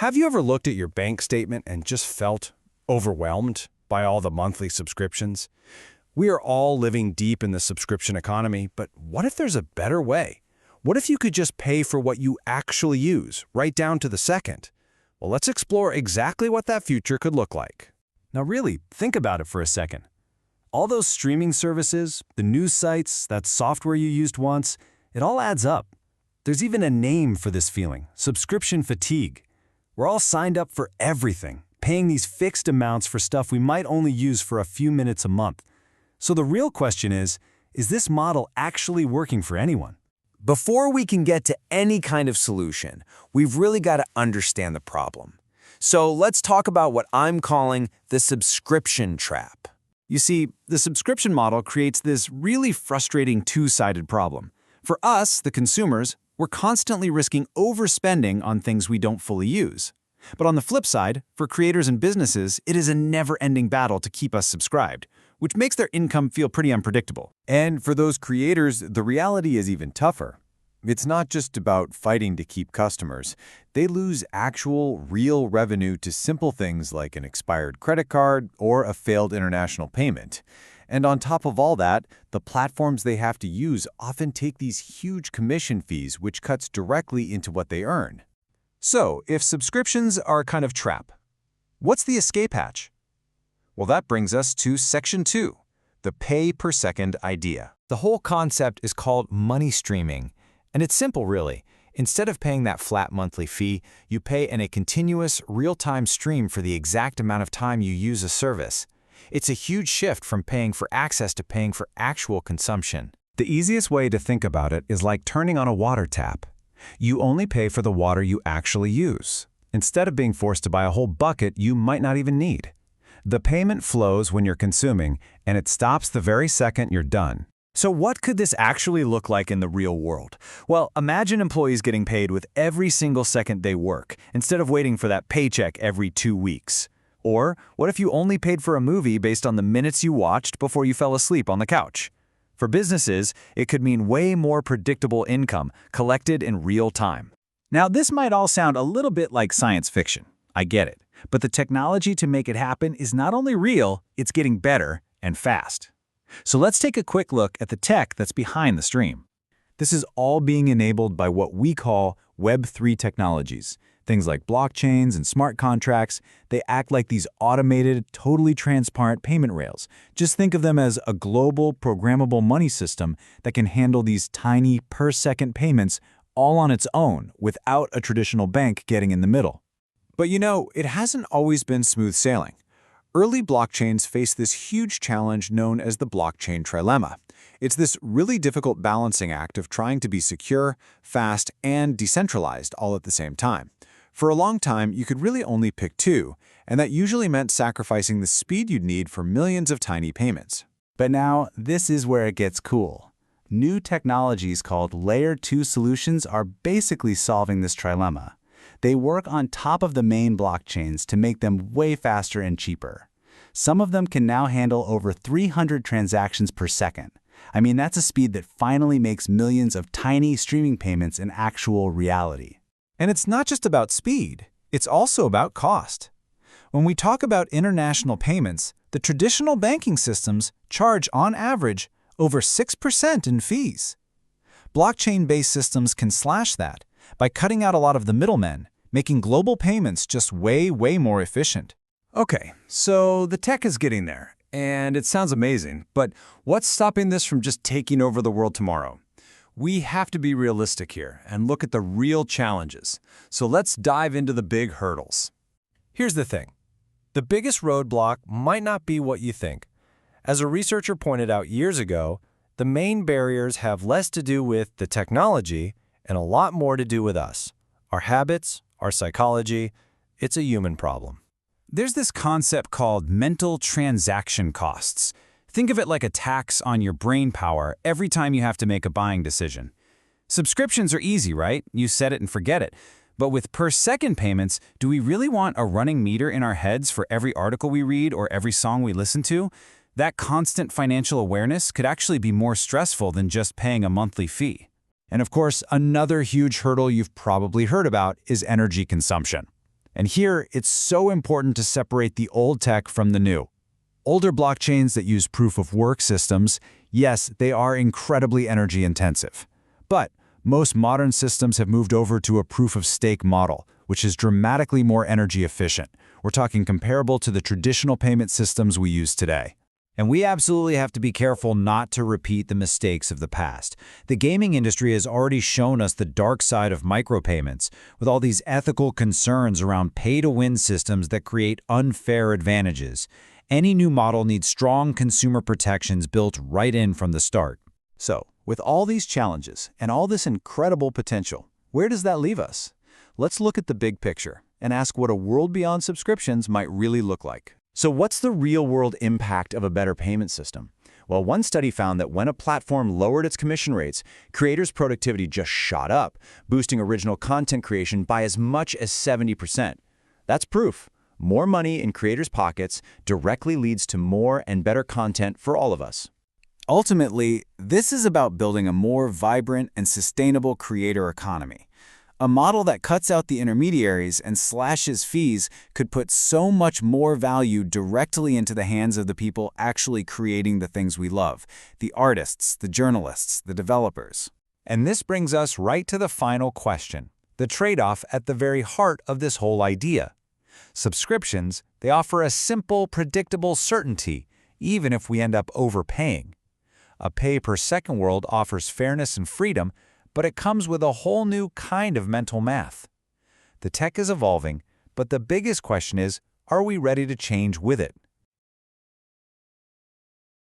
Have you ever looked at your bank statement and just felt overwhelmed by all the monthly subscriptions? We are all living deep in the subscription economy, but what if there's a better way? What if you could just pay for what you actually use, right down to the second? Well, let's explore exactly what that future could look like. Now really, think about it for a second. All those streaming services, the news sites, that software you used once, it all adds up. There's even a name for this feeling, subscription fatigue. We're all signed up for everything, paying these fixed amounts for stuff we might only use for a few minutes a month. So the real question is this model actually working for anyone? Before we can get to any kind of solution, we've really got to understand the problem. So let's talk about what I'm calling the subscription trap. You see, the subscription model creates this really frustrating two-sided problem. For us, the consumers, we're constantly risking overspending on things we don't fully use. But on the flip side, for creators and businesses, it is a never-ending battle to keep us subscribed, which makes their income feel pretty unpredictable. And for those creators, the reality is even tougher. It's not just about fighting to keep customers. They lose actual, real revenue to simple things like an expired credit card or a failed international payment. And on top of all that, the platforms they have to use often take these huge commission fees, which cuts directly into what they earn. So, if subscriptions are a kind of trap, what's the escape hatch? Well, that brings us to Section 2, the pay-per-second idea. The whole concept is called money streaming, and it's simple, really. Instead of paying that flat monthly fee, you pay in a continuous, real-time stream for the exact amount of time you use a service. It's a huge shift from paying for access to paying for actual consumption. The easiest way to think about it is like turning on a water tap. You only pay for the water you actually use, instead of being forced to buy a whole bucket you might not even need. The payment flows when you're consuming, and it stops the very second you're done. So what could this actually look like in the real world? Well, imagine employees getting paid with every single second they work, instead of waiting for that paycheck every 2 weeks. Or what if you only paid for a movie based on the minutes you watched before you fell asleep on the couch? For businesses, it could mean way more predictable income collected in real time. Now, this might all sound a little bit like science fiction. I get it. But the technology to make it happen is not only real, it's getting better and fast. So let's take a quick look at the tech that's behind the stream. This is all being enabled by what we call Web3 technologies. Things like blockchains and smart contracts, they act like these automated, totally transparent payment rails. Just think of them as a global, programmable money system that can handle these tiny per-second payments all on its own without a traditional bank getting in the middle. But you know, it hasn't always been smooth sailing. Early blockchains faced this huge challenge known as the blockchain trilemma. It's this really difficult balancing act of trying to be secure, fast, and decentralized all at the same time. For a long time, you could really only pick two, and that usually meant sacrificing the speed you'd need for millions of tiny payments. But now, this is where it gets cool. New technologies called Layer 2 solutions are basically solving this trilemma. They work on top of the main blockchains to make them way faster and cheaper. Some of them can now handle over 300 transactions per second. I mean, that's a speed that finally makes millions of tiny streaming payments an actual reality. And it's not just about speed, it's also about cost. When we talk about international payments, the traditional banking systems charge, on average, over 6% in fees. Blockchain-based systems can slash that by cutting out a lot of the middlemen, making global payments just way more efficient. Okay, so the tech is getting there, and it sounds amazing, but what's stopping this from just taking over the world tomorrow? We have to be realistic here and look at the real challenges. So let's dive into the big hurdles. Here's the thing. The biggest roadblock might not be what you think. As a researcher pointed out years ago, the main barriers have less to do with the technology and a lot more to do with us, our habits, our psychology. It's a human problem. There's this concept called mental transaction costs. Think of it like a tax on your brain power every time you have to make a buying decision. Subscriptions are easy, right? You set it and forget it. But with per-second payments, do we really want a running meter in our heads for every article we read or every song we listen to? That constant financial awareness could actually be more stressful than just paying a monthly fee. And of course, another huge hurdle you've probably heard about is energy consumption. And here, it's so important to separate the old tech from the new. Older blockchains that use proof-of-work systems, yes, they are incredibly energy-intensive. But most modern systems have moved over to a proof-of-stake model, which is dramatically more energy efficient. We're talking comparable to the traditional payment systems we use today. And we absolutely have to be careful not to repeat the mistakes of the past. The gaming industry has already shown us the dark side of micropayments, with all these ethical concerns around pay-to-win systems that create unfair advantages. Any new model needs strong consumer protections built right in from the start. So, with all these challenges and all this incredible potential, where does that leave us? Let's look at the big picture and ask what a world beyond subscriptions might really look like. So what's the real-world impact of a better payment system? Well, one study found that when a platform lowered its commission rates, creators' productivity just shot up, boosting original content creation by as much as 70%. That's proof. More money in creators' pockets directly leads to more and better content for all of us. Ultimately, this is about building a more vibrant and sustainable creator economy. A model that cuts out the intermediaries and slashes fees could put so much more value directly into the hands of the people actually creating the things we love, the artists, the journalists, the developers. And this brings us right to the final question, the trade-off at the very heart of this whole idea. Subscriptions, they offer a simple, predictable certainty, even if we end up overpaying. A pay-per-second world offers fairness and freedom, but it comes with a whole new kind of mental math. The tech is evolving, but the biggest question is, are we ready to change with it?